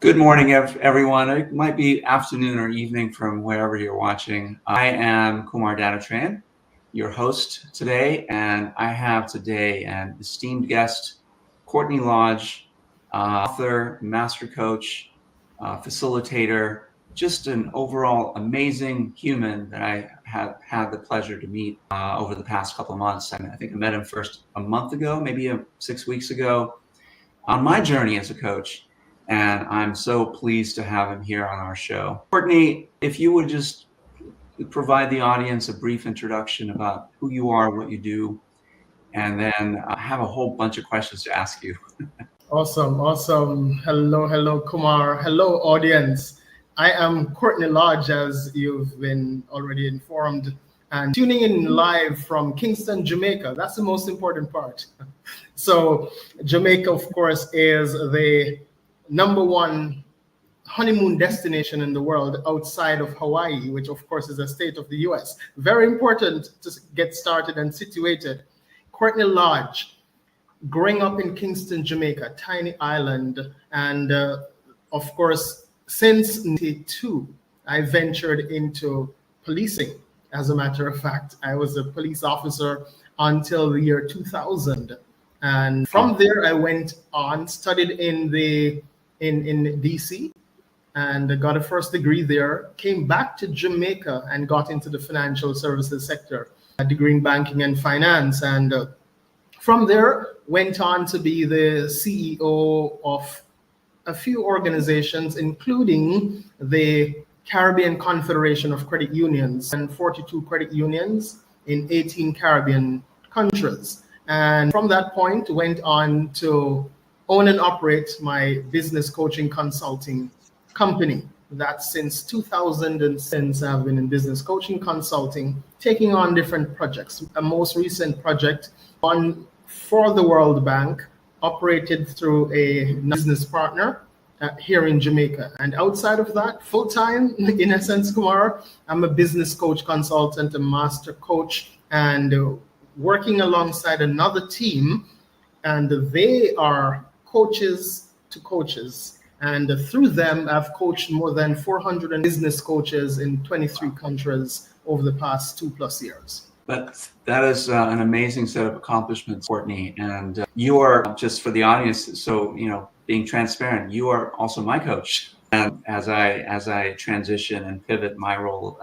Good morning, everyone. It might be afternoon or evening from wherever you're watching. I am Kumar Danatran, your host today, and I have today an esteemed guest, Courtney Lodge, author, master coach, facilitator, just an overall amazing human that I have had the pleasure to meet over the past couple of months. I think I met him first a month ago, maybe 6 weeks ago, on my journey as a coach. And I'm so pleased to have him here on our show. Courtney, if you would just provide the audience a brief introduction about who you are, what you do, and then I have a whole bunch of questions to ask you. Awesome. Hello, Kumar. Hello, audience. I am Courtney Lodge, as you've been already informed, and tuning in live from Kingston, Jamaica. That's the most important part. So Jamaica, of course, is the #1 honeymoon destination in the world outside of Hawaii, which of course is a state of the US. Very important to get started and situated. Courtney Lodge, growing up in Kingston, Jamaica, tiny island. And of course, since 1992, I ventured into policing. As a matter of fact, I was a police officer until the year 2000. And from there, I went on, studied in DC, and got a first degree there, came back to Jamaica and got into the financial services sector, a degree in banking and finance. And from there, went on to be the CEO of a few organizations, including the Caribbean Confederation of Credit Unions and 42 credit unions in 18 Caribbean countries. And from that point, went on to own and operate my business coaching consulting company. That since 2000, and since I've been in business coaching consulting, taking on different projects. A most recent project, one for the World Bank, operated through a business partner here in Jamaica. And outside of that, full-time, in essence, Kumar, I'm a business coach consultant, a master coach, and working alongside another team. And they are coaches to coaches. And through them, I've coached more than 400 business coaches in 23 countries over the past 2+ years. But that is an amazing set of accomplishments, Courtney. And you are, just for the audience, so, being transparent, you are also my coach. And as I transition and pivot my role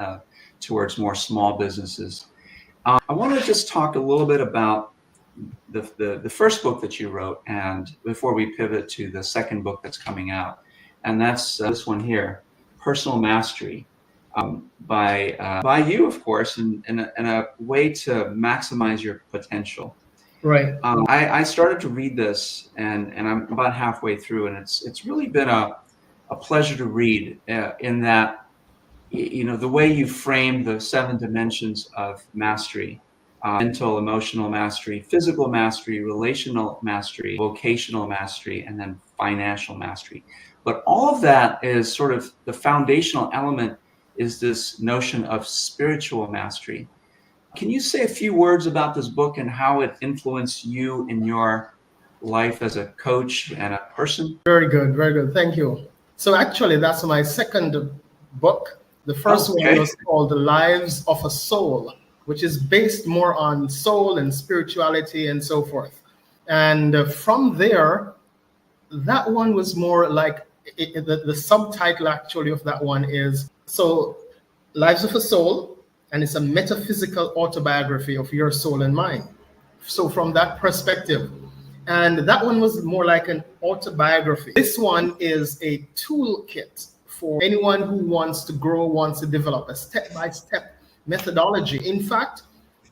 towards more small businesses, I want to just talk a little bit about the first book that you wrote, and before we pivot to the second book that's coming out, and that's this one here, Personal Mastery, by you, of course, in a way to maximize your potential. Right. I started to read this, and I'm about halfway through, and it's really been a pleasure to read in that, the way you frame the 7 dimensions of mastery. Mental, emotional mastery, physical mastery, relational mastery, vocational mastery, and then financial mastery. But all of that is sort of the foundational element is this notion of spiritual mastery. Can you say a few words about this book and how it influenced you in your life as a coach and a person? Very good. Thank you. So actually, that's my second book. The first one was called The Lives of a Soul, which is based more on soul and spirituality and so forth. And from there, that one was more like, the subtitle actually of that one is, so Lives of a Soul, and it's a metaphysical autobiography of your soul and mind. So from that perspective, and that one was more like an autobiography. This one is a toolkit for anyone who wants to grow, wants to develop a step-by-step methodology. In fact,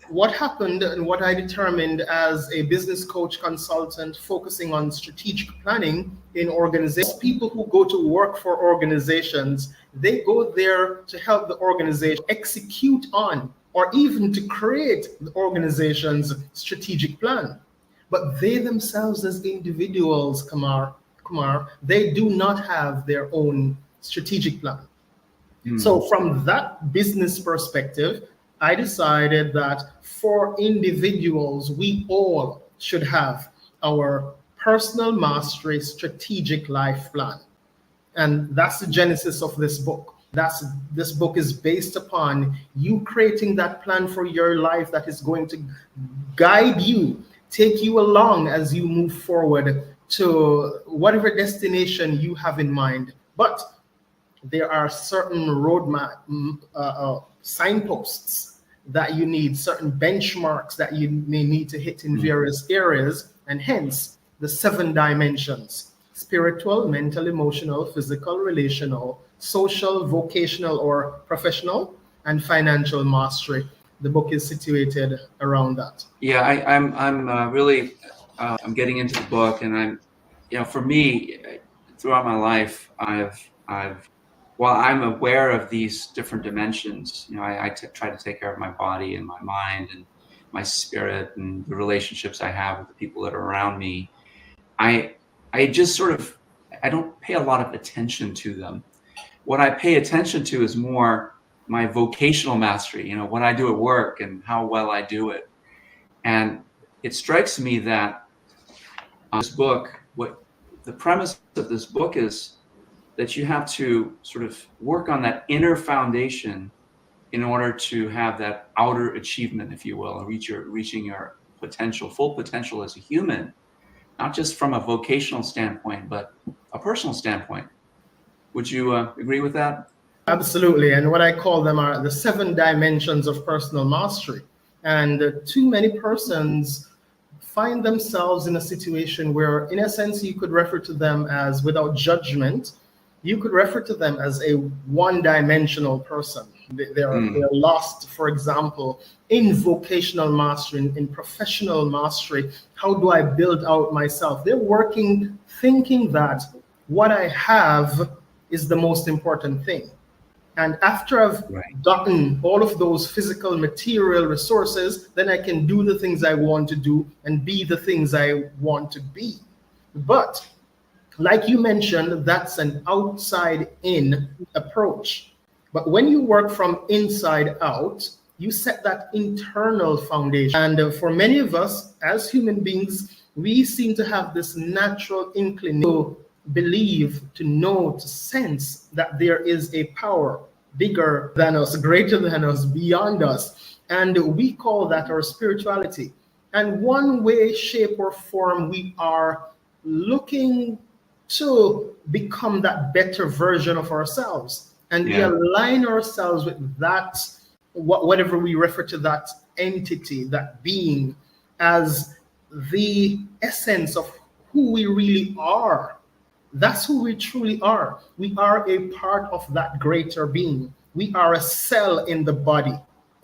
what happened and what I determined as a business coach consultant focusing on strategic planning in organizations, people who go to work for organizations, they go there to help the organization execute on or even to create the organization's strategic plan. But they themselves as individuals, Kumar, they do not have their own strategic plan. So from that business perspective, I decided that for individuals, we all should have our personal mastery strategic life plan. And that's the genesis of this book. This book is based upon you creating that plan for your life that is going to guide you, take you along as you move forward to whatever destination you have in mind. But there are certain roadmap signposts that you need, certain benchmarks that you may need to hit in various areas, and hence the 7 dimensions: spiritual, mental, emotional, physical, relational, social, vocational or professional, and financial mastery. The book is situated around that. Yeah, I'm really I'm getting into the book, and for me, throughout my life, while I'm aware of these different dimensions, I try to take care of my body and my mind and my spirit and the relationships I have with the people that are around me. I just sort of, I don't pay a lot of attention to them. What I pay attention to is more my vocational mastery, what I do at work and how well I do it. And it strikes me that this book, what the premise of this book is, that you have to sort of work on that inner foundation in order to have that outer achievement, if you will, and reaching your potential, full potential as a human, not just from a vocational standpoint, but a personal standpoint. Would you agree with that? Absolutely. And what I call them are the 7 dimensions of personal mastery. And too many persons find themselves in a situation where, in a sense, you could refer to them as, without judgment, you could refer to them as a one-dimensional person. They're lost, for example, in vocational mastery, in professional mastery. How do I build out myself? They're working, thinking that what I have is the most important thing. And after I've gotten all of those physical, material resources, then I can do the things I want to do and be the things I want to be. But like you mentioned, that's an outside-in approach. But when you work from inside out, you set that internal foundation. And for many of us, as human beings, we seem to have this natural inclination to believe, to know, to sense that there is a power bigger than us, greater than us, beyond us. And we call that our spirituality. And one way, shape, or form, we are looking to become that better version of ourselves. And we align ourselves with that, whatever we refer to that entity, that being, as the essence of who we really are. That's who we truly are. We are a part of that greater being. We are a cell in the body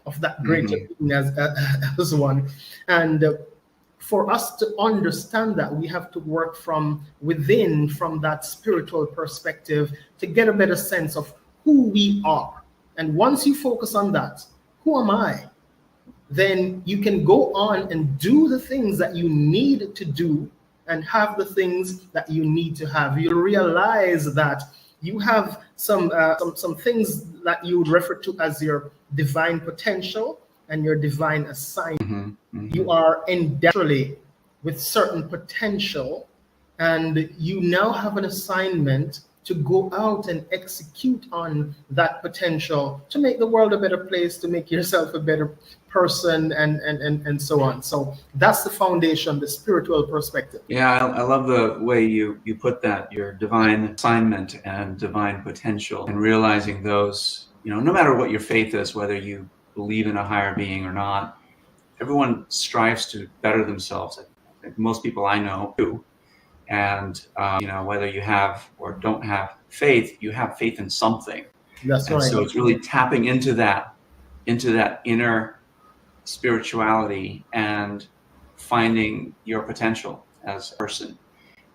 of that greater being as one. And for us to understand that, we have to work from within, from that spiritual perspective, to get a better sense of who we are. And once you focus on that, who am I? Then you can go on and do the things that you need to do and have the things that you need to have. You'll realize that you have some things that you would refer to as your divine potential and your divine assignment. You are endowed with certain potential, and you now have an assignment to go out and execute on that potential to make the world a better place, to make yourself a better person, and so on. So that's the foundation, the spiritual perspective. Yeah, I love the way you put that, your divine assignment and divine potential, and realizing those, no matter what your faith is, whether you believe in a higher being or not, everyone strives to better themselves. I think most people I know do. And, whether you have or don't have faith, you have faith in something. That's right. So it's really tapping into that inner spirituality and finding your potential as a person.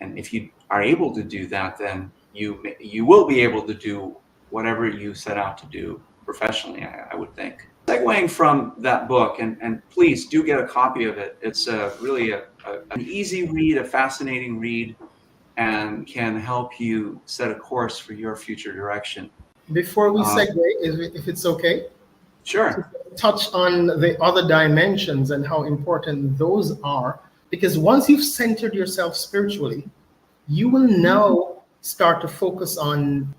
And if you are able to do that, then you will be able to do whatever you set out to do professionally, I would think. Segueing from that book, and please do get a copy of it. It's really an easy read, a fascinating read, and can help you set a course for your future direction. Before we segue, if it's okay, sure, to touch on the other dimensions and how important those are, because once you've centered yourself spiritually, you will now start to focus on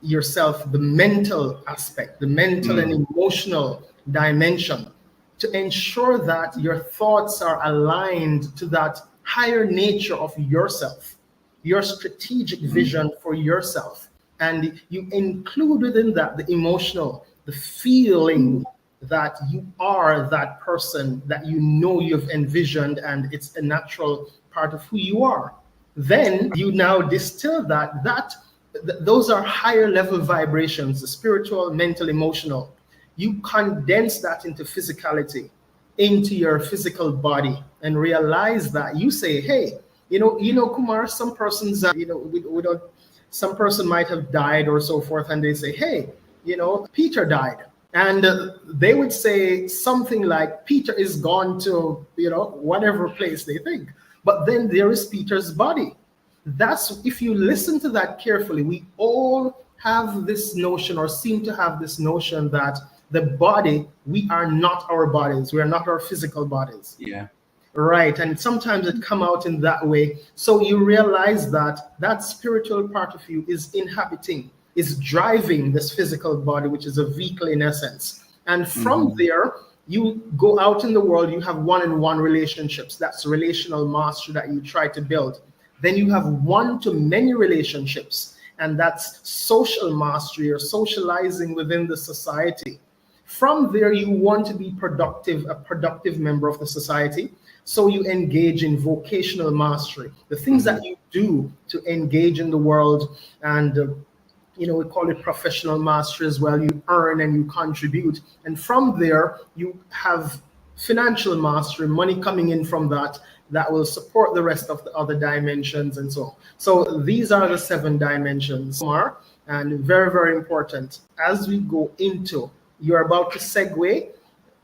yourself, the mental aspect, the mental and emotional dimension, to ensure that your thoughts are aligned to that higher nature of yourself, your strategic vision for yourself. And you include within that the emotional, the feeling that you are that person that you know you've envisioned, and it's a natural part of who you are. Then you now distill those are higher level vibrations, the spiritual, mental, emotional. You condense that into physicality, into your physical body, and realize that you say, hey, Kumar, some persons, we don't, some person might have died or so forth, and they say, hey, Peter died. And they would say something like, Peter is gone to, whatever place they think. But then there is Peter's body. That's, if you listen to that carefully, we all have this notion, or seem to have this notion, that the body, we are not our bodies. We are not our physical bodies. Yeah. Right. And sometimes it come out in that way. So you realize that that spiritual part of you is inhabiting, is driving this physical body, which is a vehicle in essence. And from there, you go out in the world, you have one-on-one relationships. That's relational mastery that you try to build. Then you have one-to-many relationships, and that's social mastery, or socializing within the society. From there, you want to be productive, a productive member of the society. So you engage in vocational mastery, the things that you do to engage in the world. And we call it professional mastery as well. You earn and you contribute. And from there, you have financial mastery, money coming in from that will support the rest of the other dimensions and so on. So these are the 7 dimensions, and very, very important. As we go into, you're about to segue,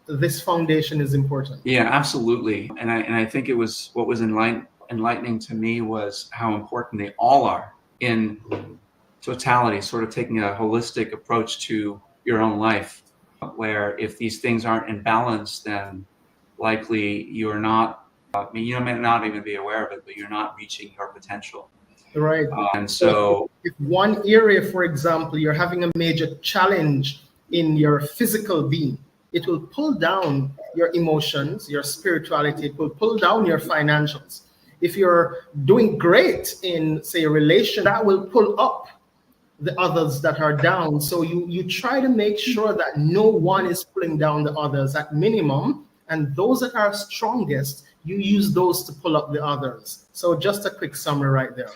this foundation is important. Yeah, absolutely. And I think it was, what was enlightening to me was how important they all are in totality, sort of taking a holistic approach to your own life, where if these things aren't in balance, then likely you're not, you may not even be aware of it, but you're not reaching your potential. Right. And so if one area, for example, you're having a major challenge in your physical being, it will pull down your emotions, your spirituality, it will pull down your financials. If you're doing great in, say, a relation, that will pull up the others that are down. So you try to make sure that no one is pulling down the others at minimum, and those that are strongest, you use those to pull up the others. So just a quick summary right there.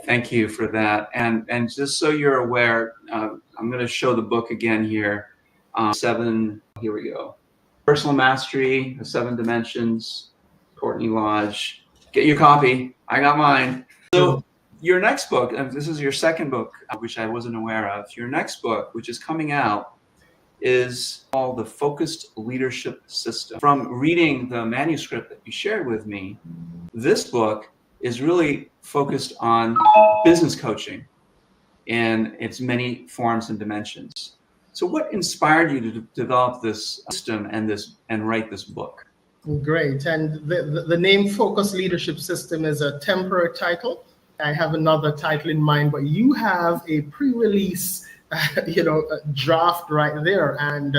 Thank you for that. And just so you're aware, I'm going to show the book again here. 7, here we go. Personal Mastery, the 7 Dimensions, Courtney Lodge. Get your copy. I got mine. So your next book, and this is your second book, which I wasn't aware of. Your next book, which is coming out, is called The Focused Leadership System. From reading the manuscript that you shared with me, this book is really focused on business coaching in its many forms and dimensions. So what inspired you to develop this system and write this book? Great. And the name Focused Leadership System is a temporary title. I have another title in mind, but you have a pre-release draft right there. And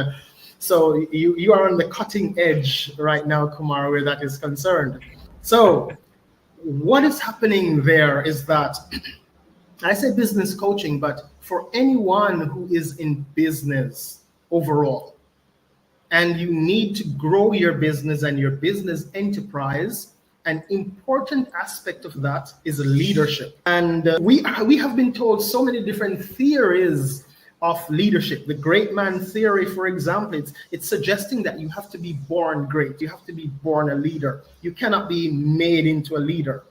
so you are on the cutting edge right now, Kumar, where that is concerned. So what is happening there is that I say business coaching, but for anyone who is in business overall, and you need to grow your business and your business enterprise, an important aspect of that is leadership. And we have been told so many different theories of leadership. The great man theory, for example, it's suggesting that you have to be born great. You have to be born a leader. You cannot be made into a leader.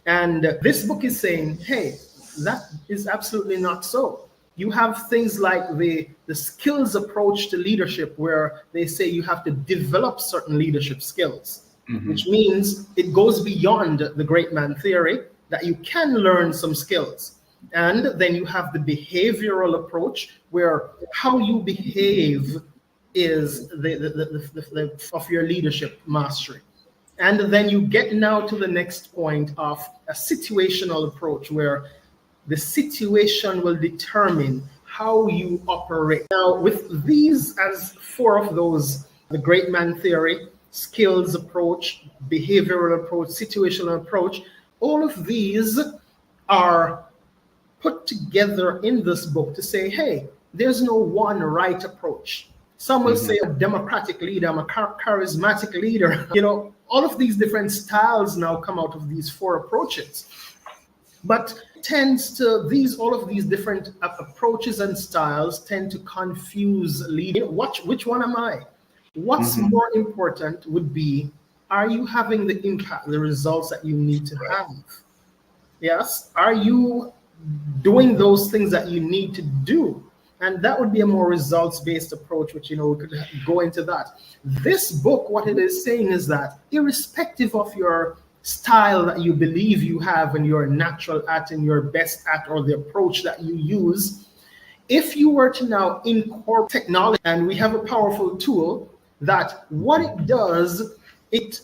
And this book is saying, hey, that is absolutely not so. You have things like the skills approach to leadership, where they say you have to develop certain leadership skills, which means it goes beyond the great man theory, that you can learn some skills. And then you have the behavioral approach, where how you behave is the of your leadership mastery. And then you get now to the next point of a situational approach, where The situation will determine how you operate. Now, with these as four of those, the great man theory, skills approach, behavioral approach, situational approach, all of these are put together in this book to say, hey, there's no one right approach. Some will say I'm a democratic leader, I'm a charismatic leader. All of these different styles now come out of these four approaches. But all of these different approaches and styles tend to confuse leaders. Which one am I? What's more important would be, are you having the impact, the results that you need to have? Yes. Are you doing those things that you need to do? And that would be a more results-based approach, which, we could go into that. This book, what it is saying is that irrespective of your style that you believe you have and you're natural at and you're best at, or the approach that you use, if you were to now incorporate technology, and we have a powerful tool that what it does, it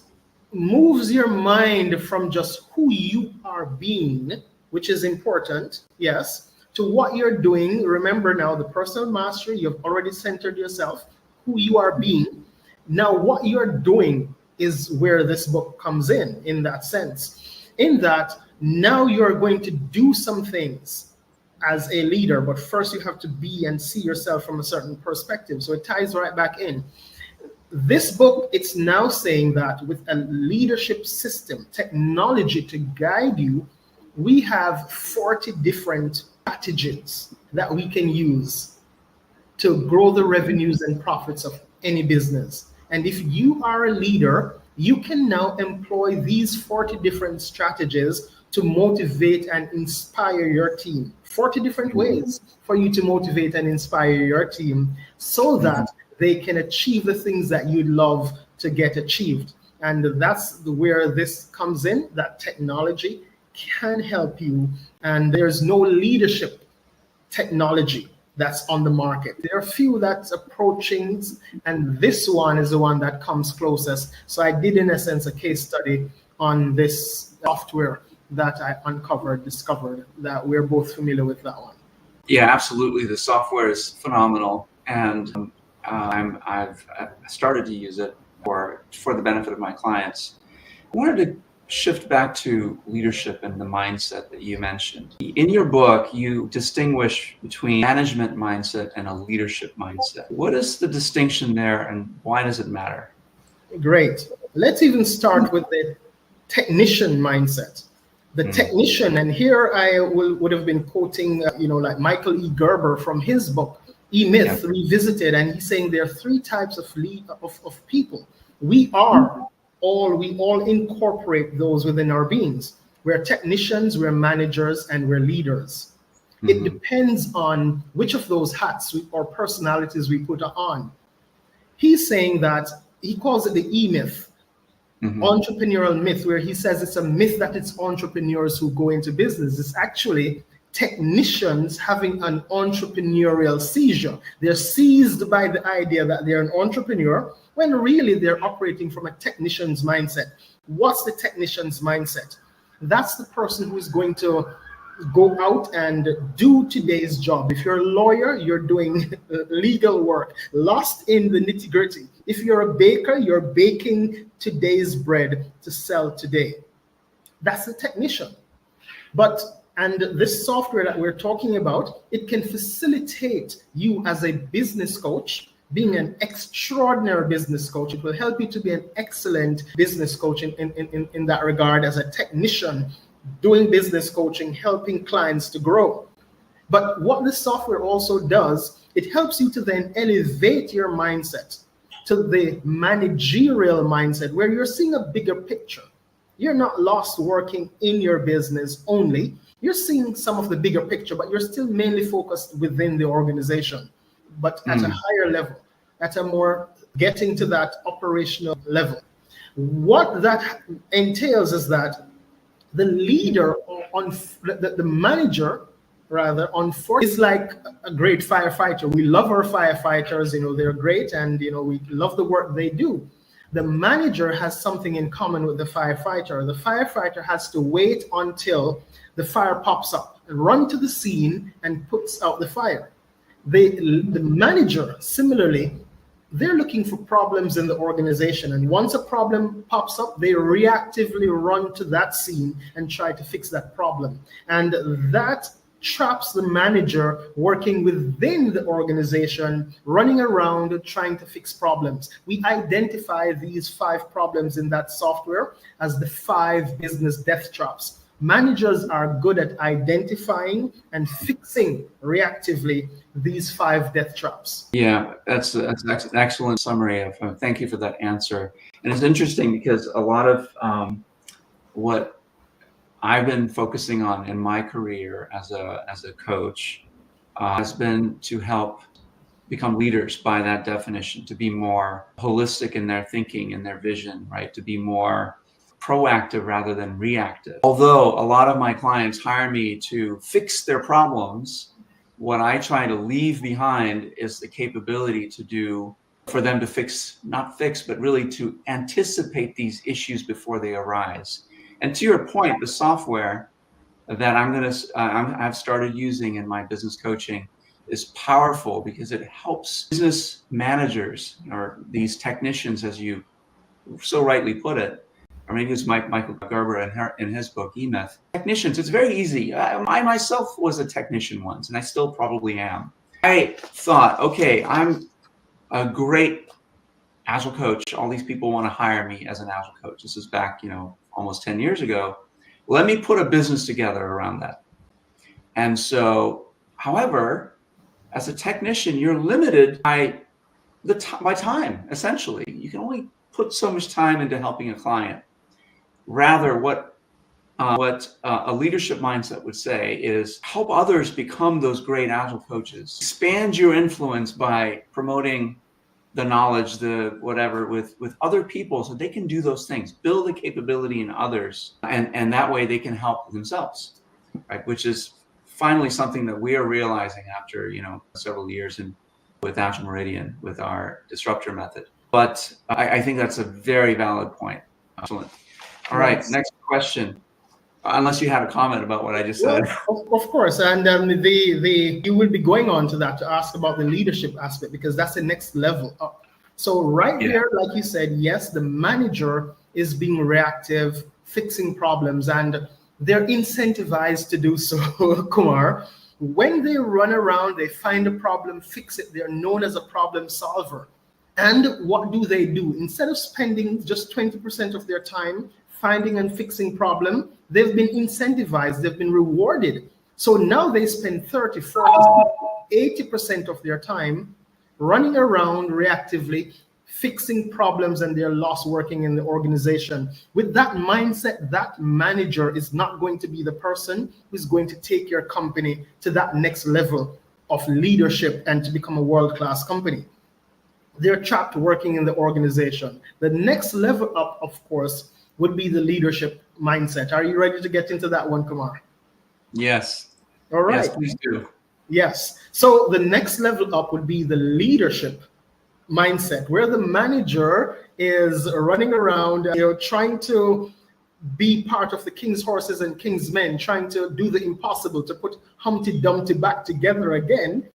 moves your mind from just who you are being, which is important, yes, to what you're doing. Remember now, the personal mastery, you've already centered yourself, who you are being. Now, what you're doing is where this book comes in that sense, in that now you're going to do some things as a leader, but first you have to be and see yourself from a certain perspective. So it ties right back in. This book, it's now saying that with a leadership system, technology to guide you, we have 40 different strategies that we can use to grow the revenues and profits of any business. And if you are a leader, you can now employ these 40 different strategies to motivate and inspire your team. 40 different ways for you to motivate and inspire your team so that they can achieve the things that you'd love to get achieved. And that's where this comes in, that technology can help you. And there's no leadership technology that's on the market. There are a few that's approaching, and this one is the one that comes closest. So I did, in a sense, a case study on this software that I discovered, that we're both familiar with that one. Yeah, absolutely. The software is phenomenal, and I've started to use it for the benefit of my clients. I wanted to shift back to leadership and the mindset that you mentioned. In your book, you distinguish between management mindset and a leadership mindset. What is the distinction there, and why does it matter? Great. Let's even start with the technician mindset. The technician, and here I would have been quoting, like Michael E. Gerber from his book, E-Myth Revisited, and he's saying there are three types of people. We all incorporate those within our beings. We're technicians, we're managers, and we're leaders. It depends on which of those hats or personalities we put on. He's saying that, he calls it the E-Myth, entrepreneurial myth, where he says it's a myth that it's entrepreneurs who go into business. It's actually technicians having an entrepreneurial seizure. They're seized by the idea that they're an entrepreneur, when really they're operating from a technician's mindset. What's the technician's mindset? That's the person who's going to go out and do today's job. If you're a lawyer, you're doing legal work, lost in the nitty-gritty. If you're a baker, you're baking today's bread to sell today. That's the technician. And this software that we're talking about, it can facilitate you as a business coach, being an extraordinary business coach. It will help you to be an excellent business coach in that regard, as a technician, doing business coaching, helping clients to grow. But what this software also does, it helps you to then elevate your mindset to the managerial mindset, where you're seeing a bigger picture. You're not lost working in your business only. You're seeing some of the bigger picture, but you're still mainly focused within the organization, but at a higher level, at a more getting to that operational level. What that entails is that the leader, the manager, rather, is like a great firefighter. We love our firefighters, they're great, and we love the work they do. The manager has something in common with the firefighter. The firefighter has to wait until the fire pops up. run to the scene and puts out the fire. The manager, similarly, they're looking for problems in the organization. And once a problem pops up, they reactively run to that scene and try to fix that problem. And that traps the manager working within the organization, running around trying to fix problems. We identify these 5 problems in that software as the 5 business death traps. Managers are good at identifying and fixing reactively these 5 death traps. Yeah, that's an excellent summary of. Thank you for that answer. And it's interesting because a lot of what I've been focusing on in my career as a coach has been to help become leaders by that definition, to be more holistic in their thinking and their vision, right? To be more proactive rather than reactive. Although a lot of my clients hire me to fix their problems, what I try to leave behind is the capability for them to not fix, but really to anticipate these issues before they arise. And to your point, the software that I've started using in my business coaching is powerful because it helps business managers, or these technicians, as you so rightly put it, or maybe it's Michael Gerber in his book, E-Myth. Technicians, it's very easy. I myself was a technician once, and I still probably am. I thought, okay, I'm a great Agile coach. All these people want to hire me as an Agile coach. This is back, almost 10 years ago. Let me put a business together around that. And so, however, as a technician, you're limited by time, essentially. You can only put so much time into helping a client. Rather, what a leadership mindset would say is help others become those great Agile coaches. Expand your influence by promoting the knowledge, the whatever, with other people so they can do those things. Build the capability in others, and that way they can help themselves, right? Which is finally something that we are realizing after, several years with Agile Meridian, with our disruptor method. But I think that's a very valid point. Excellent. All right, Yes. Next question. Unless you had a comment about what I just said. Well, of course, and you will be going on to that to ask about the leadership aspect, because that's the next level up. So there, like you said, yes, the manager is being reactive, fixing problems, and they're incentivized to do so, Kumar. When they run around, they find a problem, fix it. They're known as a problem solver. And what do? Instead of spending just 20% of their time finding and fixing problem, they've been incentivized, they've been rewarded. So now they spend 30, 40, 80% of their time running around reactively, fixing problems, and they're lost working in the organization. With that mindset, that manager is not going to be the person who's going to take your company to that next level of leadership and to become a world-class company. They're trapped working in the organization. The next level up, of course, would be the leadership mindset. Are you ready to get into that one, Kumar? Yes. All right. Yes, please do. Yes. So the next level up would be the leadership mindset, where the manager is running around, trying to be part of the king's horses and king's men, trying to do the impossible to put Humpty Dumpty back together again.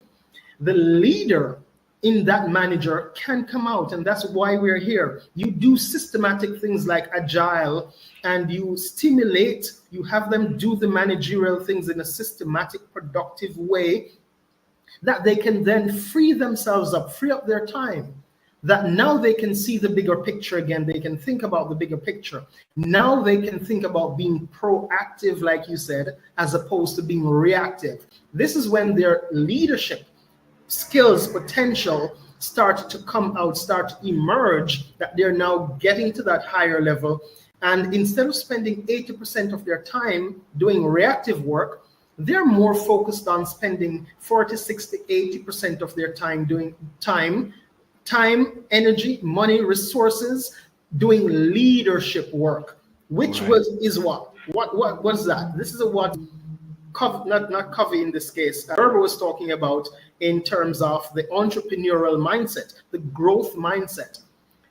The leader in that manager can come out, and that's why we're here. You do systematic things like Agile, and you stimulate, you have them do the managerial things in a systematic, productive way that they can then free themselves up, free up their time, that now they can see the bigger picture again. They can think about the bigger picture. Now they can think about being proactive, like you said, as opposed to being reactive. This is when their leadership skills, potential start to come out, start to emerge, that they're now getting to that higher level. And instead of spending 80% of their time doing reactive work, they're more focused on spending 40, 60, 80% of their time doing time, energy, money, resources, doing leadership work, which is what was that? This is what not Covey in this case, Gerber was talking about in terms of the entrepreneurial mindset, the growth mindset.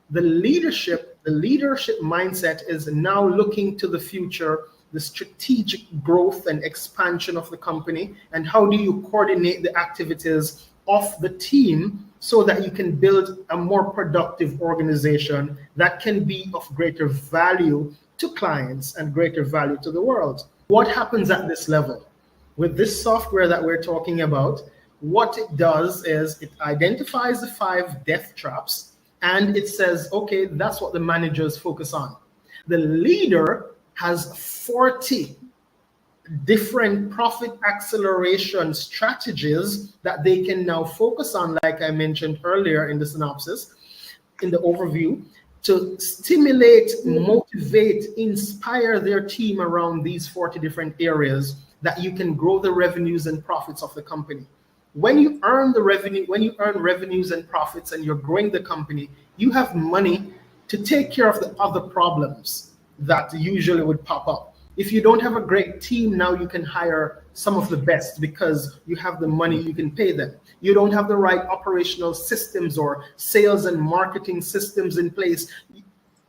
The leadership mindset is now looking to the future, the strategic growth and expansion of the company, and how do you coordinate the activities of the team so that you can build a more productive organization that can be of greater value to clients and greater value to the world. What happens at this level? With this software that we're talking about, what it does is it identifies the 5 death traps and it says, okay, that's what the managers focus on. The leader has 40 different profit acceleration strategies that they can now focus on, like I mentioned earlier in the synopsis, in the overview, to stimulate, motivate, inspire their team around these 40 different areas that you can grow the revenues and profits of the company. When you earn the revenue, when you earn revenues and profits and you're growing the company, you have money to take care of the other problems that usually would pop up. If you don't have a great team, now you can hire some of the best because you have the money, you can pay them. You don't have the right operational systems or sales and marketing systems in place,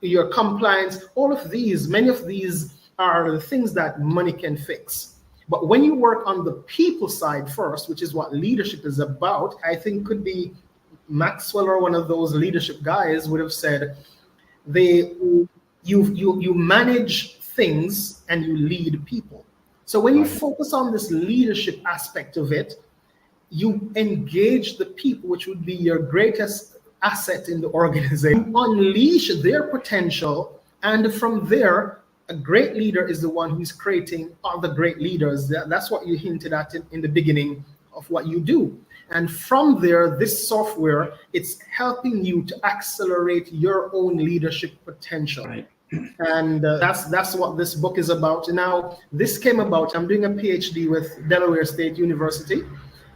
your compliance, all of these, many of these are the things that money can fix. But when you work on the people side first, which is what leadership is about, I think could be Maxwell or one of those leadership guys would have said, you manage things and you lead people. So when you focus on this leadership aspect of it, you engage the people, which would be your greatest asset in the organization. You unleash their potential, and from there, a great leader is the one who's creating other great leaders. That's what you hinted at in the beginning of what you do. And from there, this software, it's helping you to accelerate your own leadership potential. Right. And that's what this book is about. Now, this came about, I'm doing a PhD with Delaware State University,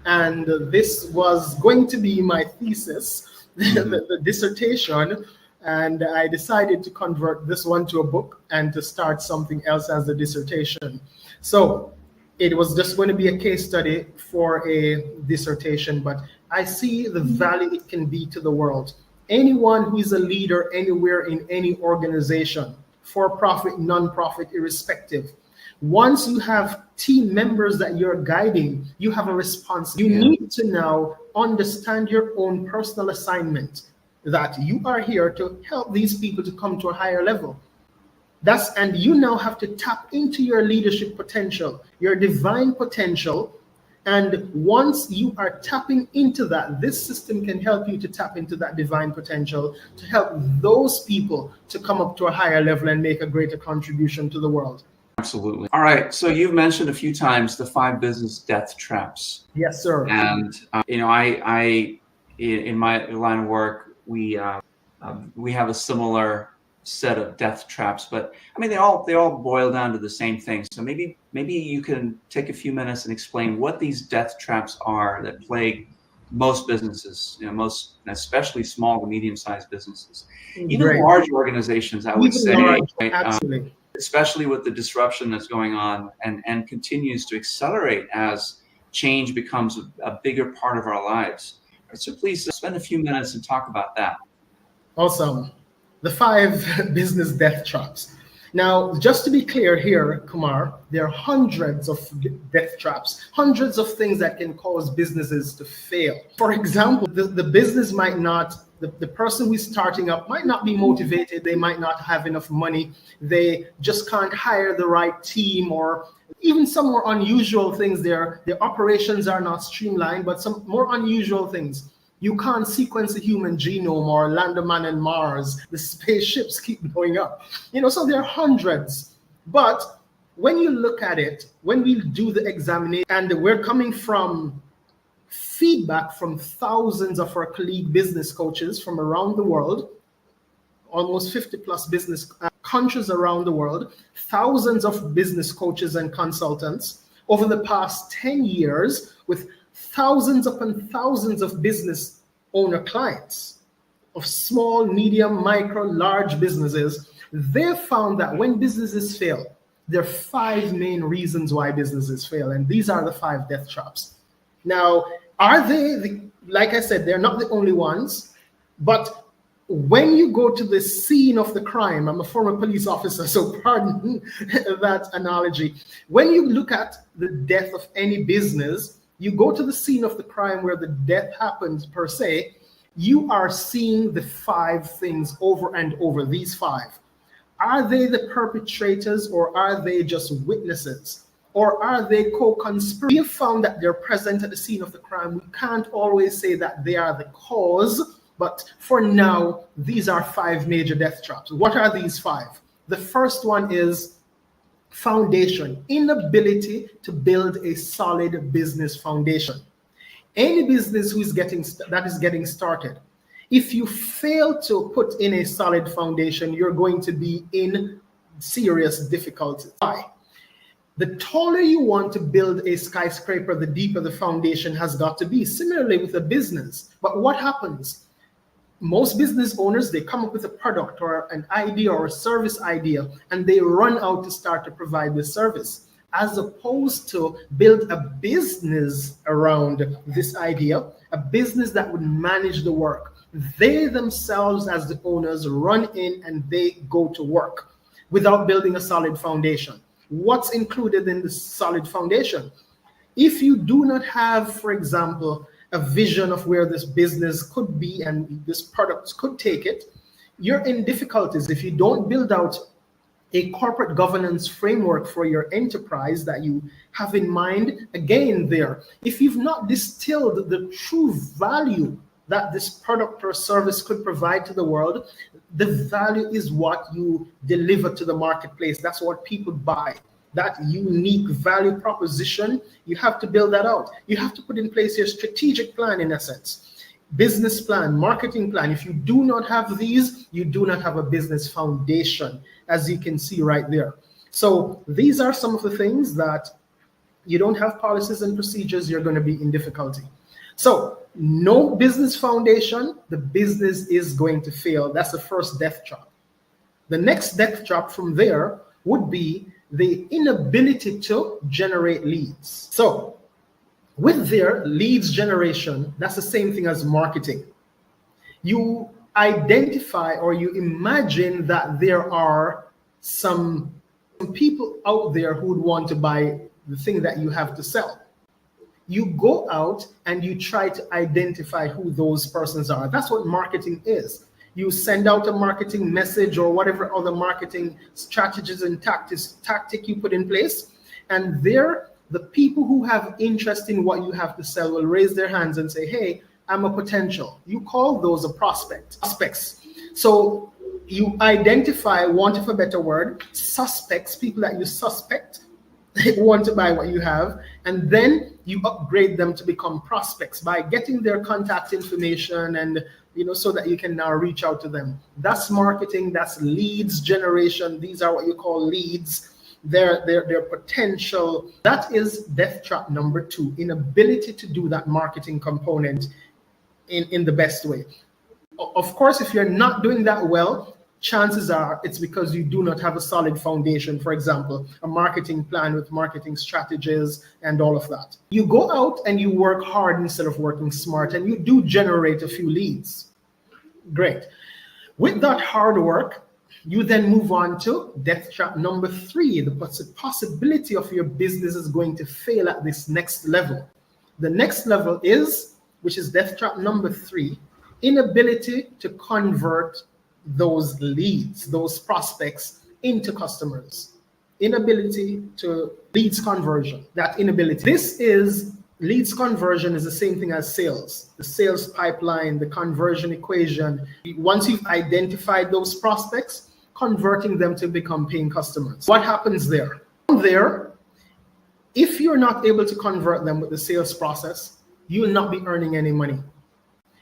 and this was going to be my thesis, the dissertation, and I decided to convert this one to a book and to start something else as a dissertation. So it was just going to be a case study for a dissertation, but I see the value it can be to the world. Anyone who is a leader anywhere in any organization, for-profit, non-profit, irrespective, once you have team members that you're guiding, you have a responsibility. You need to now understand your own personal assignment, that you are here to help these people to come to a higher level. And you now have to tap into your leadership potential, your divine potential. And once you are tapping into that, this system can help you to tap into that divine potential to help those people to come up to a higher level and make a greater contribution to the world. Absolutely. All right. So you've mentioned a few times the 5 business death traps. Yes, sir. And I in my line of work, we have a similar set of death traps, but I mean they all boil down to the same thing. So maybe you can take a few minutes and explain what these death traps are that plague most businesses, most, especially small to medium-sized businesses, even large organizations, I would say, absolutely. Especially with the disruption that's going on and continues to accelerate as change becomes a bigger part of our lives. So please spend a few minutes and talk about that. Awesome. The 5 business death traps. Now, just to be clear here, Kumar, there are hundreds of death traps, hundreds of things that can cause businesses to fail. For example, the business might not, the person who's starting up might not be motivated. They might not have enough money. They just can't hire the right team, or even some more unusual things there. Their operations are not streamlined, but some more unusual things. You can't sequence the human genome or land a man on Mars. The spaceships keep going up. So there are hundreds. But when you look at it, when we do the examination, and we're coming from feedback from thousands of our colleague business coaches from around the world, almost 50 plus business countries around the world, thousands of business coaches and consultants over the past 10 years with thousands upon thousands of business owner clients of small, medium, micro, large businesses. They found that when businesses fail, there are 5 main reasons why businesses fail. And these are the 5 death traps. Now, are they, like I said, they're not the only ones, but when you go to the scene of the crime, I'm a former police officer, so pardon that analogy. When you look at the death of any business, you go to the scene of the crime where the death happens per se, you are seeing the 5 things over and over, these 5. Are they the perpetrators or are they just witnesses? Or are they co-conspirators? We have found that they're present at the scene of the crime. We can't always say that they are the cause, but for now, these are 5 major death traps. What are these 5? The first one is foundation, inability to build a solid business foundation. Any business that is getting started, if you fail to put in a solid foundation, you're going to be in serious difficulties. Why? The taller you want to build a skyscraper, the deeper the foundation has got to be. Similarly with a business. But what happens? Most business owners, they come up with a product or an idea or a service idea, and they run out to start to provide the service, as opposed to build a business around this idea, a business that would manage the work. They themselves, as the owners, run in and they go to work without building a solid foundation. What's included in the solid foundation? If you do not have, for example, a vision of where this business could be and this product could take it, you're in difficulties. If you don't build out a corporate governance framework for your enterprise that you have in mind, again there, if you've not distilled the true value that this product or service could provide to the world, the value is what you deliver to the marketplace. That's what people buy. That unique value proposition, you have to build that out. You have to put in place your strategic plan, in essence, business plan, marketing plan. If you do not have these, you do not have a business foundation, as you can see right there. So these are some of the things that you don't have policies and procedures, you're going to be in difficulty. So no business foundation, the business is going to fail. That's the first death trap. The next death trap from there would be the inability to generate leads. So with their leads generation, that's the same thing as marketing. You identify or you imagine that there are some people out there who would want to buy the thing that you have to sell. You go out and you try to identify who those persons are. That's what marketing is. You send out a marketing message or whatever other marketing strategies and tactic you put in place. And there, the people who have interest in what you have to sell will raise their hands and say, hey, I'm a potential. You call those a prospects. So you identify, want of a better word, suspects, people that you suspect want to buy what you have, and then you upgrade them to become prospects by getting their contact information and so that you can now reach out to them. That's marketing, that's leads generation. These are what you call leads. They're potential. That is death trap number 2, inability to do that marketing component in the best way. Of course, if you're not doing that well, chances are it's because you do not have a solid foundation. For example, a marketing plan with marketing strategies and all of that. You go out and you work hard instead of working smart, and you do generate a few leads. Great. With that hard work, you then move on to death trap number 3. The possibility of your business is going to fail at this next level. The next level is, which is death trap number 3, inability to convert those leads, those prospects into customers. Inability to leads conversion, that inability. Leads conversion is the same thing as sales. The sales pipeline, the conversion equation. Once you've identified those prospects, converting them to become paying customers. What happens there? There, if you're not able to convert them with the sales process, you will not be earning any money.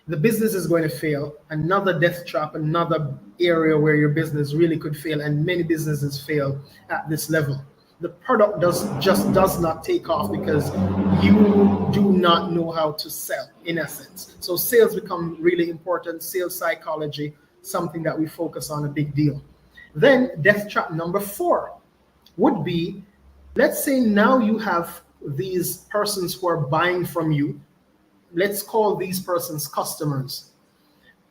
The business is going to fail. Another death trap, another area where your business really could fail, and many businesses fail at this level. The product just does not take off because you do not know how to sell, in essence. So sales become really important. Sales psychology, something that we focus on a big deal. Then death trap number 4 would be, let's say now you have these persons who are buying from you. Let's call these persons customers.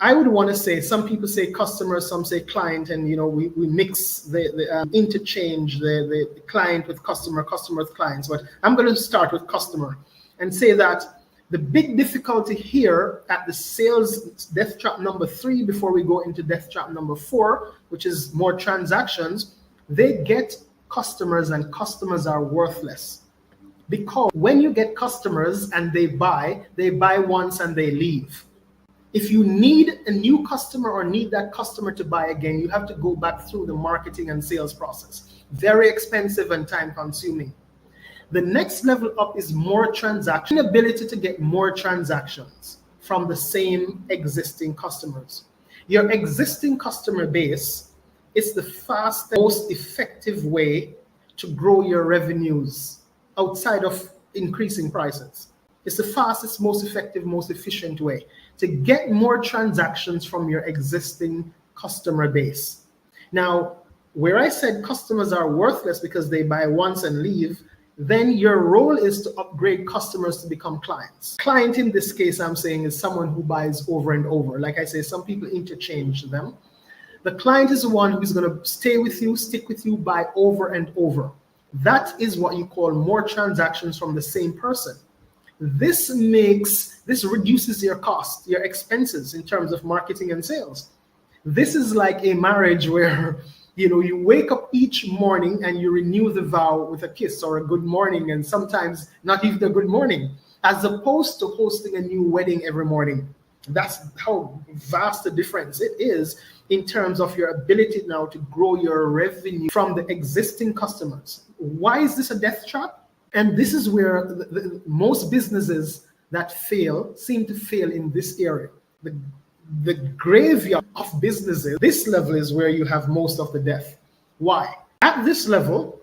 I would want to say, some people say customer, some say client, and we mix the interchange the client with customer with clients. But I'm going to start with customer and say that the big difficulty here at the sales death trap number 3, before we go into death trap number 4, which is more transactions, they get customers and customers are worthless. Because when you get customers and they buy once and they leave. If you need a new customer or need that customer to buy again, you have to go back through the marketing and sales process. Very expensive and time consuming. The next level up is more transaction, ability to get more transactions from the same existing customers. Your existing customer base is the fastest, most effective way to grow your revenues outside of increasing prices. It's the fastest, most effective, most efficient way to get more transactions from your existing customer base. Now, where I said customers are worthless because they buy once and leave, then your role is to upgrade customers to become clients. Client in this case, I'm saying, is someone who buys over and over. Like I say, some people interchange them. The client is the one who's going to stay with you, stick with you, buy over and over. That is what you call more transactions from the same person. This reduces your cost, your expenses in terms of marketing and sales. This is like a marriage where you wake up each morning and you renew the vow with a kiss or a good morning, and sometimes not even a good morning, as opposed to hosting a new wedding every morning. That's how vast a difference it is in terms of your ability now to grow your revenue from the existing customers. Why is this a death trap? And this is where most businesses that fail seem to fail in this area. The graveyard of businesses, this level is where you have most of the death. Why? At this level,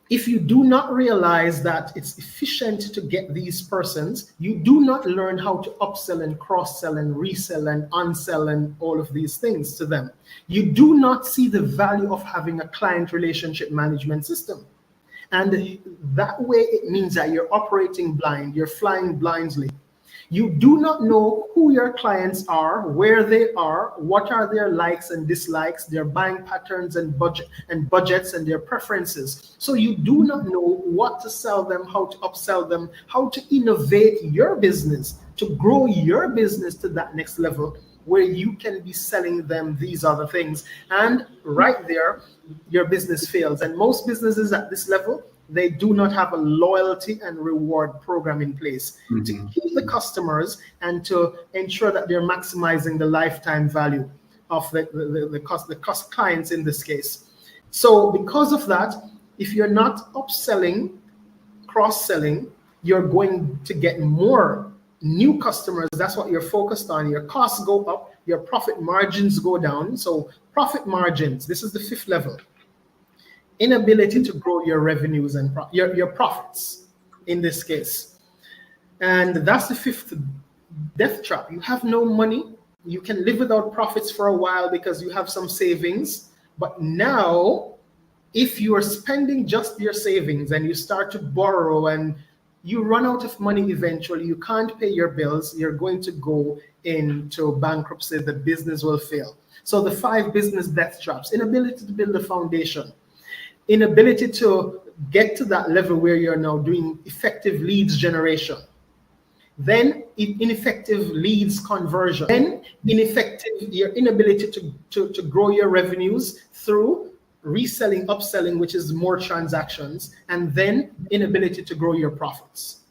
if you do not realize that it's efficient to get these persons, you do not learn how to upsell and cross-sell and resell and unsell and all of these things to them. You do not see the value of having a client relationship management system. And that way it means that you're operating blind, you're flying blindly. You do not know who your clients are, where they are, what are their likes and dislikes, their buying patterns and budgets and their preferences. So you do not know what to sell them, how to upsell them, how to innovate your business, to grow your business to that next level where you can be selling them these other things. And right there, your business fails. And most businesses at this level, they do not have a loyalty and reward program in place to keep the customers and to ensure that they're maximizing the lifetime value of the clients in this case. So because of that, if you're not upselling, cross-selling, you're going to get more new customers. That's what you're focused on. Your costs go up, your profit margins go down. So profit margins, this is the 5th level. Inability to grow your revenues and your profits in this case. And that's the 5th death trap. You have no money. You can live without profits for a while because you have some savings. But now, if you are spending just your savings and you start to borrow and you run out of money eventually, you can't pay your bills, you're going to go into bankruptcy, the business will fail. So the 5 business death traps: inability to build a foundation, inability to get to that level where you're now doing effective leads generation, then ineffective leads conversion, then your inability to grow your revenues through reselling, upselling, which is more transactions, and then inability to grow your profits.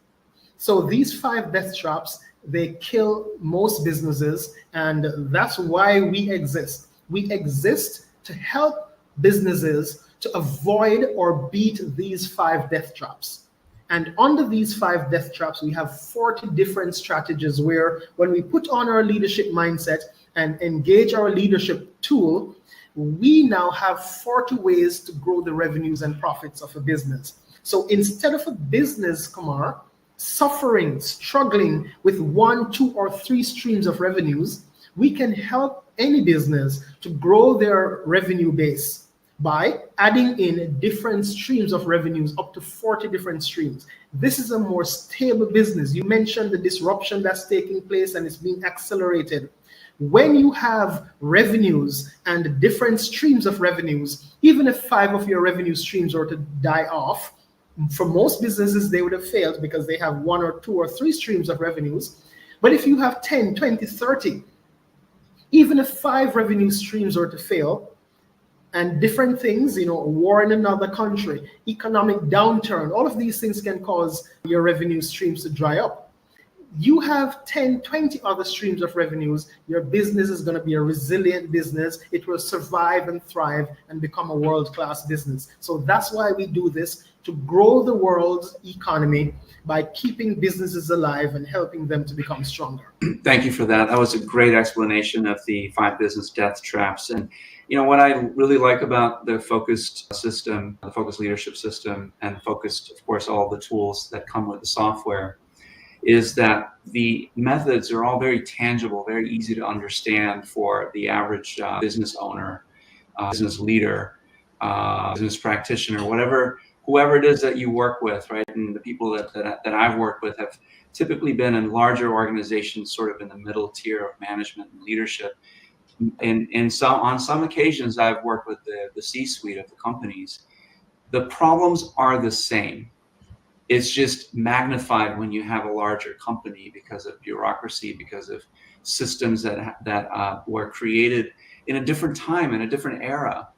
So these 5 death traps, they kill most businesses, and that's why we exist. We exist to help businesses to avoid or beat these 5 death traps. And under these 5 death traps, we have 40 different strategies where when we put on our leadership mindset and engage our leadership tool, we now have 40 ways to grow the revenues and profits of a business. So instead of a business, Kumar, suffering, struggling with 1, 2, or 3 streams of revenues, we can help any business to grow their revenue base by adding in different streams of revenues, up to 40 different streams. This is a more stable business. You mentioned the disruption that's taking place and it's being accelerated. When you have revenues and different streams of revenues, even if 5 of your revenue streams were to die off, for most businesses, they would have failed because they have 1 or 2 or 3 streams of revenues. But if you have 10, 20, 30, even if 5 revenue streams were to fail, and different things, war in another country, economic downturn, all of these things can cause your revenue streams to dry up. You have 10, 20 other streams of revenues, your business is going to be a resilient business. It will survive and thrive and become a world-class business. So that's why we do this, to grow the world's economy by keeping businesses alive and helping them to become stronger. Thank you for that. That was a great explanation of the 5 business death traps. And what I really like about the focused system, the focused leadership system, and focused, of course, all the tools that come with the software, is that the methods are all very tangible, very easy to understand for the average business owner, business leader, business practitioner, whoever it is that you work with, right? And the people that I've worked with have typically been in larger organizations, sort of in the middle tier of management and leadership. On some occasions, I've worked with the C-suite of the companies. The problems are the same. It's just magnified when you have a larger company because of bureaucracy, because of systems that were created in a different time, in a different era.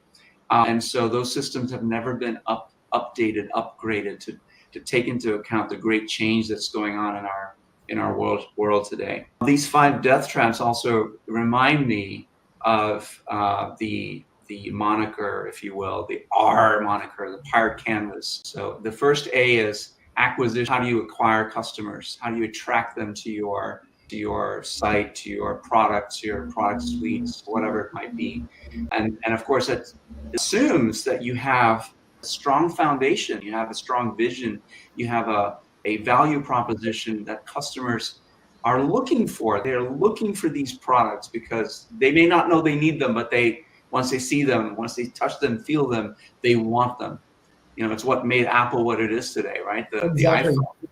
And so those systems have never been updated, upgraded to take into account the great change that's going on in our world today. These 5 death traps also remind me of the moniker, if you will, the R moniker, the pirate canvas. So the first A is acquisition. How do you acquire customers? How do you attract them to your site, to your product suites, whatever it might be? And of course, that assumes that you have a strong foundation, you have a strong vision, you have a value proposition that customers are looking for. They're looking for these products because they may not know they need them, but once they see them, once they touch them, feel them, they want them. It's what made Apple what it is today, right? Exactly. The iPhone.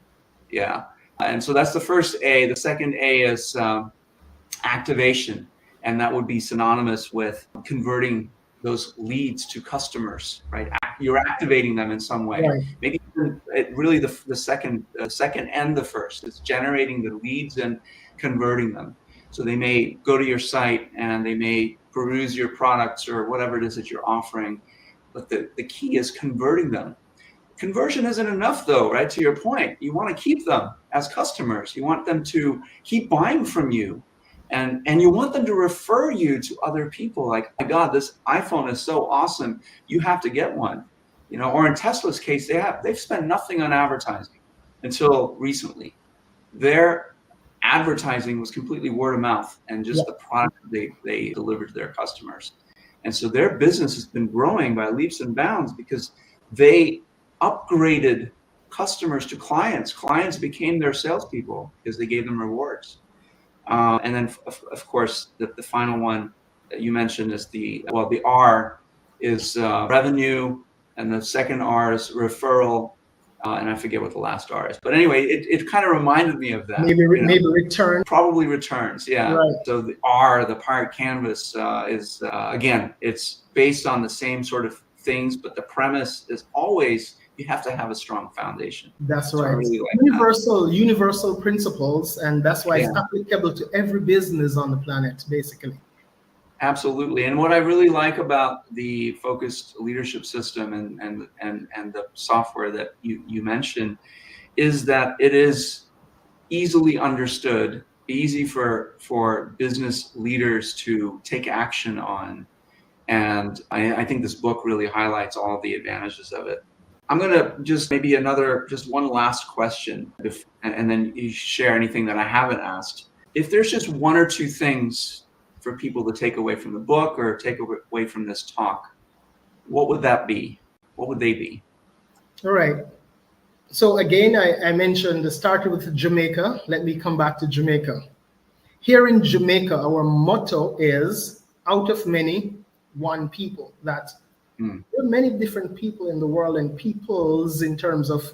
Yeah. And so that's the first A. The second A is activation. And that would be synonymous with converting those leads to customers, right? You're activating them in some way. Right. Maybe really the second and the first. It's generating the leads and converting them. So they may go to your site and they may peruse your products or whatever it is that you're offering. But the key is converting them. Conversion isn't enough, though, right? To your point, you want to keep them as customers. You want them to keep buying from you. And you want them to refer you to other people. Like, my God, this iPhone is so awesome. You have to get one. Or in Tesla's case, they've spent nothing on advertising until recently. Their advertising was completely word of mouth and just the product they delivered to their customers. And so their business has been growing by leaps and bounds because they upgraded customers to clients. Clients became their salespeople because they gave them rewards. And then, of course, the final one that you mentioned is the R is revenue, and the second R is referral, and I forget what the last R is. But anyway, it kind of reminded me of that. Maybe return. Probably returns, yeah. Right. So the R, the pirate canvas, is again, it's based on the same sort of things, but the premise is always you have to have a strong foundation. That's so right. Really like universal principles, and that's why it's applicable to every business on the planet, basically. Absolutely. And what I really like about the focused leadership system and the software that you mentioned is that it is easily understood, easy for business leaders to take action on. And I think this book really highlights all of the advantages of it. I'm going to just maybe one last question, and then you share anything that I haven't asked. If there's just 1 or 2 things for people to take away from the book or take away from this talk, what would that be? What would they be? All right. So again, I mentioned started with Jamaica. Let me come back to Jamaica. Here in Jamaica, our motto is out of many, one people. That there are many different people in the world, and peoples in terms of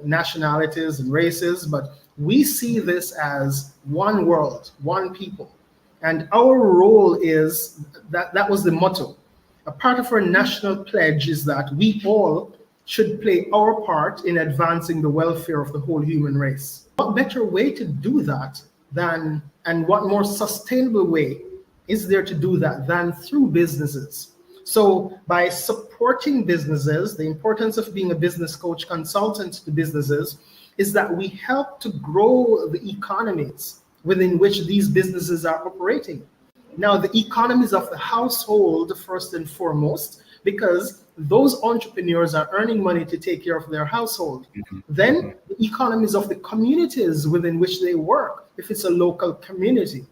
nationalities and races, but we see this as one world, one people. And our role is that was the motto. A part of our national pledge is that we all should play our part in advancing the welfare of the whole human race. What better way to do that than, and what more sustainable way is there to do that than through businesses? So by supporting businesses, the importance of being a business coach consultant to businesses is that we help to grow the economies within which these businesses are operating. Now, the economies of the household, first and foremost, because those entrepreneurs are earning money to take care of their household. Then the economies of the communities within which they work, if it's a local community.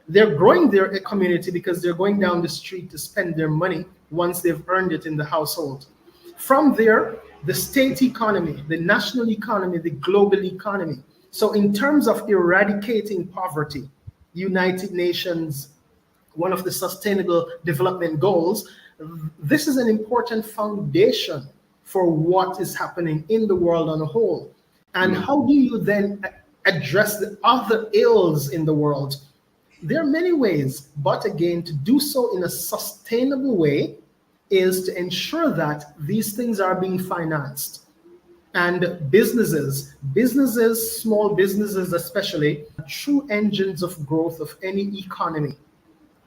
They're growing their community because they're going down the street to spend their money once they've earned it in the household. From there, the state economy, the national economy, the global economy. So in terms of eradicating poverty, United Nations, one of the Sustainable Development Goals, this is an important foundation for what is happening in the world on a whole. And how do you then address the other ills in the world? There are many ways, but again, to do so in a sustainable way is to ensure that these things are being financed. And businesses, small businesses especially, are true engines of growth of any economy.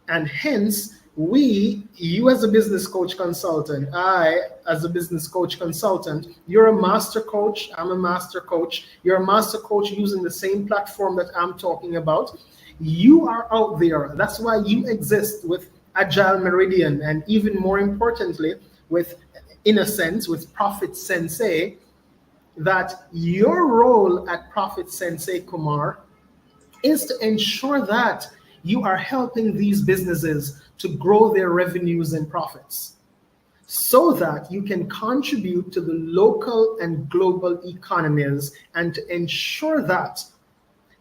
And hence, you as a business coach consultant, I as a business coach consultant, you're a master coach, I'm a master coach, you're a master coach using the same platform that I'm talking about. You are out there. That's why you exist with Agile Meridian, and even more importantly, with, in a sense, with Profit Sensei, that your role at Profit Sensei, Kumar, is to ensure that you are helping these businesses to grow their revenues and profits so that you can contribute to the local and global economies and to ensure that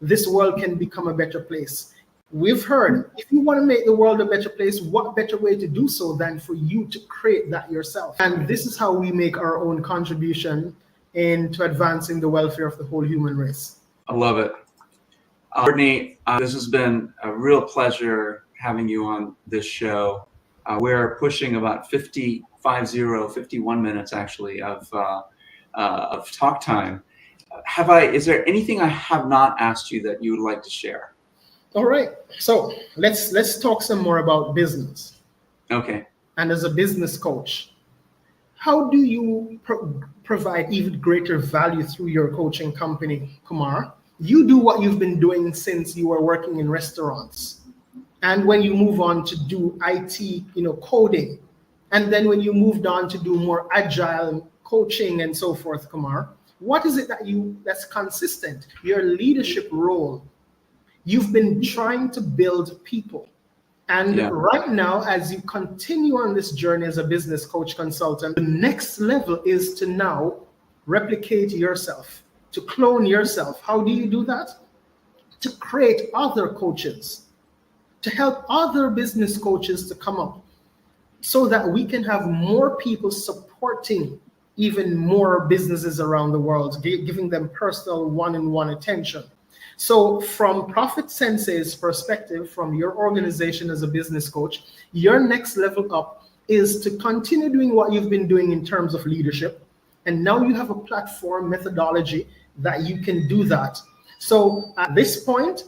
this world can become a better place. We've heard, if you want to make the world a better place, what better way to do so than for you to create that yourself? And this is how we make our own contribution into advancing the welfare of the whole human race. I love it. Courtney, this has been a real pleasure having you on this show. We're pushing about 51 minutes actually of talk time. Is there anything I have not asked you that you would like to share? All right, so let's talk some more about business. Okay. And as a business coach, how do you provide even greater value through your coaching company, Kumar? You do what you've been doing since you were working in restaurants. And when you move on to do IT, coding, and then when you moved on to do more agile coaching and so forth, Kumar, what is it that's consistent? Your leadership role. You've been trying to build people. And right now, as you continue on this journey as a business coach consultant, the next level is to now replicate yourself, to clone yourself. How do you do that? To create other coaches, to help other business coaches to come up so that we can have more people supporting even more businesses around the world, giving them personal one-on-one attention. So from Profit Sensei's perspective, from your organization as a business coach, your next level up is to continue doing what you've been doing in terms of leadership. And now you have a platform methodology that you can do that. So at this point,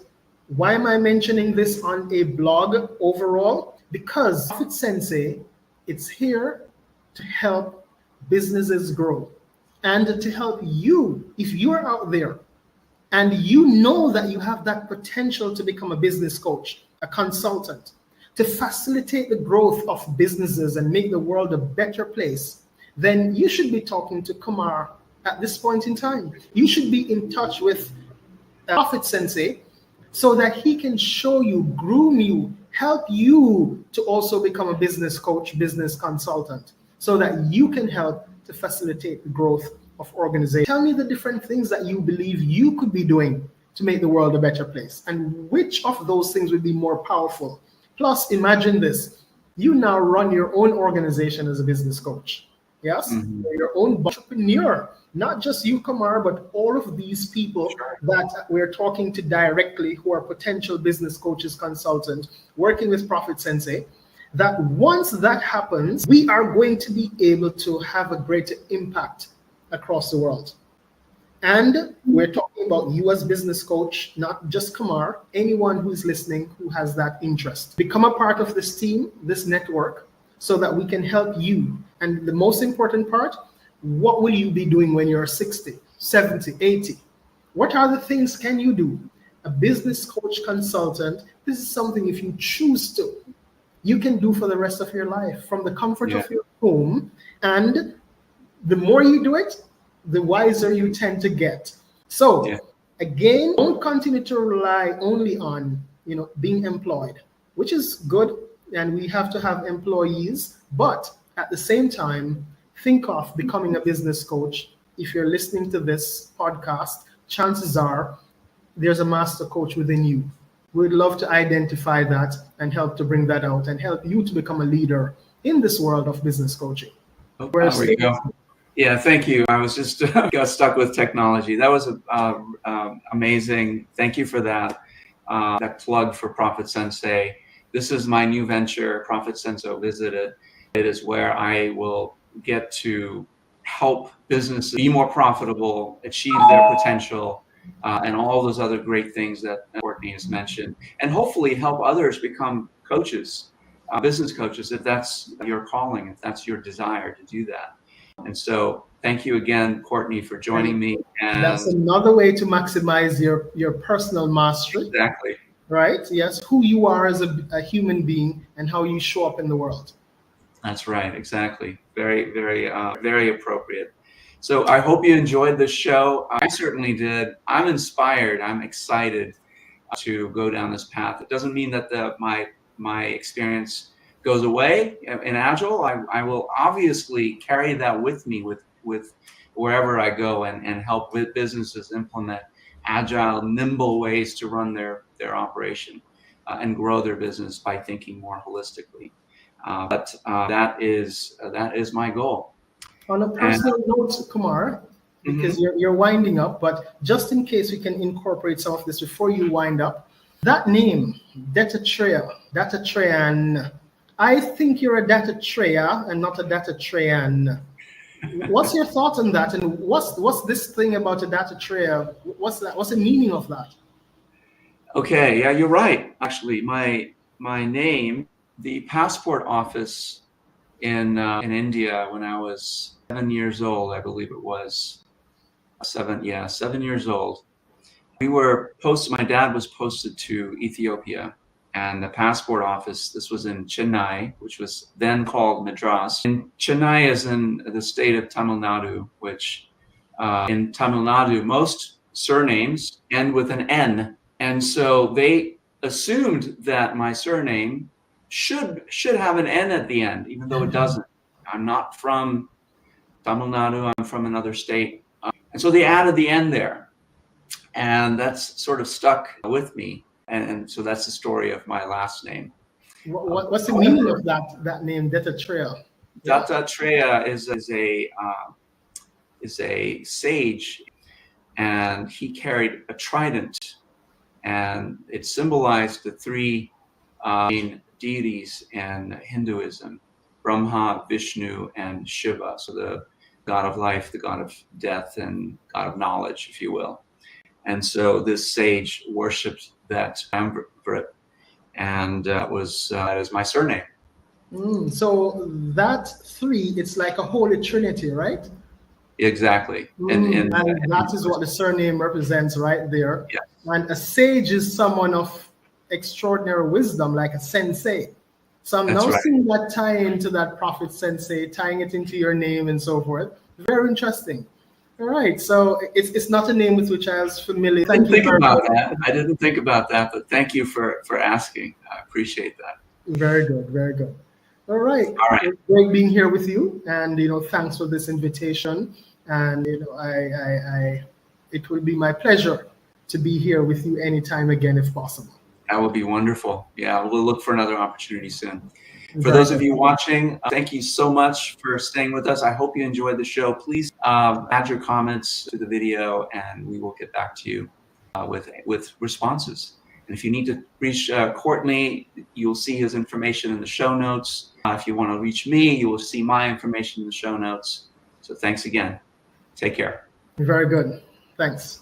why am I mentioning this on a blog overall? Because Profit Sensei, it's here to help businesses grow and to help you, if you are out there and you know that you have that potential to become a business coach, a consultant, to facilitate the growth of businesses and make the world a better place, then you should be talking to Kumar at this point in time. You should be in touch with Profit Sensei so that he can show you, groom you, help you to also become a business coach, business consultant, so that you can help to facilitate the growth of organizations. Tell me the different things that you believe you could be doing to make the world a better place, and which of those things would be more powerful. Plus, imagine this, you now run your own organization as a business coach. Yes, Mhm. you're your own entrepreneur. Not just you, Kamar, but all of these people Sure. that we're talking to directly, who are potential business coaches, consultants, working with Profit Sensei. That once that happens, we are going to be able to have a greater impact across the world. And we're talking about you as business coach, not just Kamar, anyone who's listening who has that interest. Become a part of this team, this network, so that we can help you. And the most important part, what will you be doing when you're 60, 70, 80? What are the things can you do? A business coach consultant, this is something if you choose to, you can do for the rest of your life from the comfort Yeah. of your home. And the more you do it, the wiser you tend to get. Yeah. So again, don't continue to rely only on being employed, which is good, and we have to have employees. But at the same time, think of becoming a business coach. If you're listening to this podcast, chances are there's a master coach within you. We'd love to identify that and help to bring that out and help you to become a leader in this world of business coaching. Oh, We're there we go. Yeah, thank you. I was just got stuck with technology. That was amazing. Thank you for that. That plug for Profit Sensei. This is my new venture, Profit Sensei Visit It. It is where I will get to help businesses be more profitable, achieve their potential, and all those other great things that Courtney has mentioned, and hopefully help others become coaches, business coaches, if that's your calling, if that's your desire to do that. And so thank you again, Courtney, for joining me. That's And another way to maximize your personal mastery, exactly. right? Yes, who you are as a human being and how you show up in the world. That's right. Exactly. Very, very appropriate. So I hope you enjoyed this show. I certainly did. I'm inspired. I'm excited to go down this path. It doesn't mean that my experience goes away in Agile. I will obviously carry that with me with wherever I go and help with businesses implement agile, nimble ways to run their operation and grow their business by thinking more holistically. But that is my goal. On a And personal note, Kumar, because mhm. you're winding up, but just in case we can incorporate some of this before you wind up, that name, Datatreyan, I think you're a Datatreya and not a Datatreyan. What's your thought on that? And what's this thing about a Datatreya? What's that? What's the meaning of that? Okay, yeah, you're right. Actually, my name, the passport office in India when I was 7 years old, I believe it was 7 years old. My dad was posted to Ethiopia, and the passport office, this was in Chennai, which was then called Madras. And Chennai is in the state of Tamil Nadu, which in Tamil Nadu, most surnames end with an N. And so they assumed that my surname should have an N at the end, even though it doesn't. I'm not from Tamil Nadu, I'm from another state. And so they added the N there. And that's sort of stuck with me. And so that's the story of my last name. What's the meaning of that name, Datatreya? Yeah. Dattatreya is a sage, and he carried a trident, and it symbolized the three main deities in Hinduism: Brahma, Vishnu, and Shiva. So the god of life, the god of death, and god of knowledge, if you will. And so this sage worshipped that triumvirate, and that is my surname. So that three, it's like a holy trinity, right? Exactly. And that is what the surname represents right there. Yeah, And a sage is someone of extraordinary wisdom, like a sensei. So I'm that's now right. seeing that tie into that prophet sensei, tying it into your name and so forth. Very interesting. All right. So it's not a name with which I was familiar. I didn't Thank you think very about much. that. I didn't think about that, but thank you for asking. I appreciate that. Very good. Very good. All right. All right. It's great being here with you. And, thanks for this invitation. And, it will be my pleasure to be here with you anytime again, if possible. That would be wonderful. Yeah, we'll look for another opportunity soon. For those of you watching, thank you so much for staying with us. I hope you enjoyed the show. Please add your comments to the video, and we will get back to you with responses. And if you need to reach Courtney, you'll see his information in the show notes. If you want to reach me, you will see my information in the show notes. So thanks again. Take care. Very good. Thanks.